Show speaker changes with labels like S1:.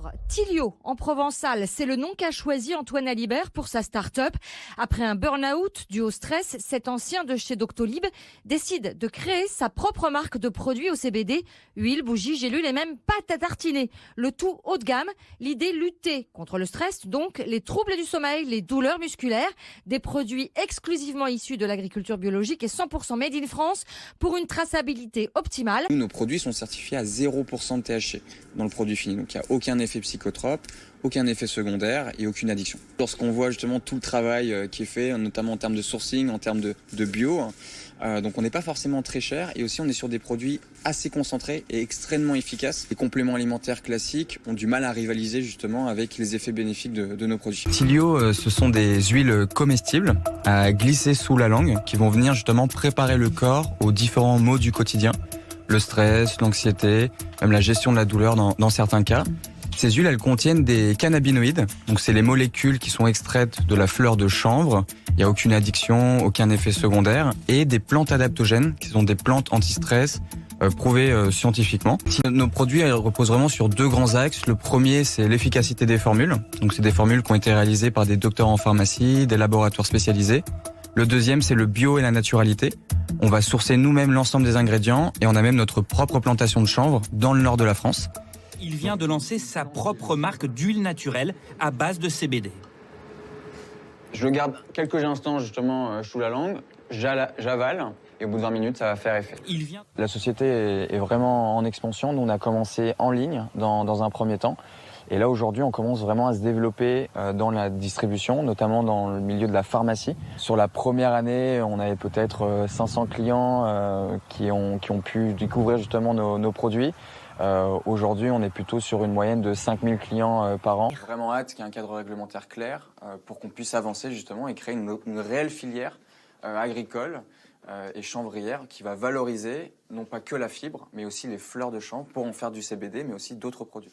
S1: Alors, Tilio, en provençal, c'est le nom qu'a choisi Antoine Alibert pour sa start-up. Après un burn-out dû au stress, cet ancien de chez Doctolib décide de créer sa propre marque de produits au CBD, huile, bougies, gélules et même pâte à tartiner. Le tout haut de gamme. L'idée, lutter contre le stress, donc les troubles du sommeil, les douleurs musculaires, des produits exclusivement issus de l'agriculture biologique et 100% made in France pour une traçabilité optimale.
S2: Nos produits sont certifiés à 0% de THC dans le produit fini. Donc il n'y a aucun effet psychotrope, aucun effet secondaire et aucune addiction. Lorsqu'on voit justement tout le travail qui est fait, notamment en termes de sourcing, en termes de bio, donc on n'est pas forcément très cher et aussi on est sur des produits assez concentrés et extrêmement efficaces. Les compléments alimentaires classiques ont du mal à rivaliser justement avec les effets bénéfiques de nos produits.
S3: Tilio, ce sont des huiles comestibles à glisser sous la langue qui vont venir justement préparer le corps aux différents maux du quotidien. Le stress, l'anxiété, même la gestion de la douleur dans certains cas. Ces huiles, elles contiennent des cannabinoïdes, donc c'est les molécules qui sont extraites de la fleur de chanvre. Il n'y a aucune addiction, aucun effet secondaire, et des plantes adaptogènes, qui sont des plantes anti-stress, prouvées scientifiquement. Nos produits reposent vraiment sur deux grands axes. Le premier, c'est l'efficacité des formules. Donc c'est des formules qui ont été réalisées par des docteurs en pharmacie, des laboratoires spécialisés. Le deuxième, c'est le bio et la naturalité. On va sourcer nous-mêmes l'ensemble des ingrédients et on a même notre propre plantation de chanvre dans le nord de la France.
S4: Il vient de lancer sa propre marque d'huile naturelle à base de CBD.
S2: Je le garde quelques instants justement sous la langue, j'avale et au bout de 20 minutes ça va faire effet. La société est vraiment en expansion. Nous on a commencé en ligne dans un premier temps. Et là, aujourd'hui, on commence vraiment à se développer dans la distribution, notamment dans le milieu de la pharmacie. Sur la première année, on avait peut-être 500 clients qui ont pu découvrir justement nos produits. Aujourd'hui, on est plutôt sur une moyenne de 5000 clients par an. J'ai vraiment hâte qu'il y ait un cadre réglementaire clair pour qu'on puisse avancer justement et créer une réelle filière agricole et chanvrière qui va valoriser non pas que la fibre, mais aussi les fleurs de chanvre pour en faire du CBD, mais aussi d'autres produits.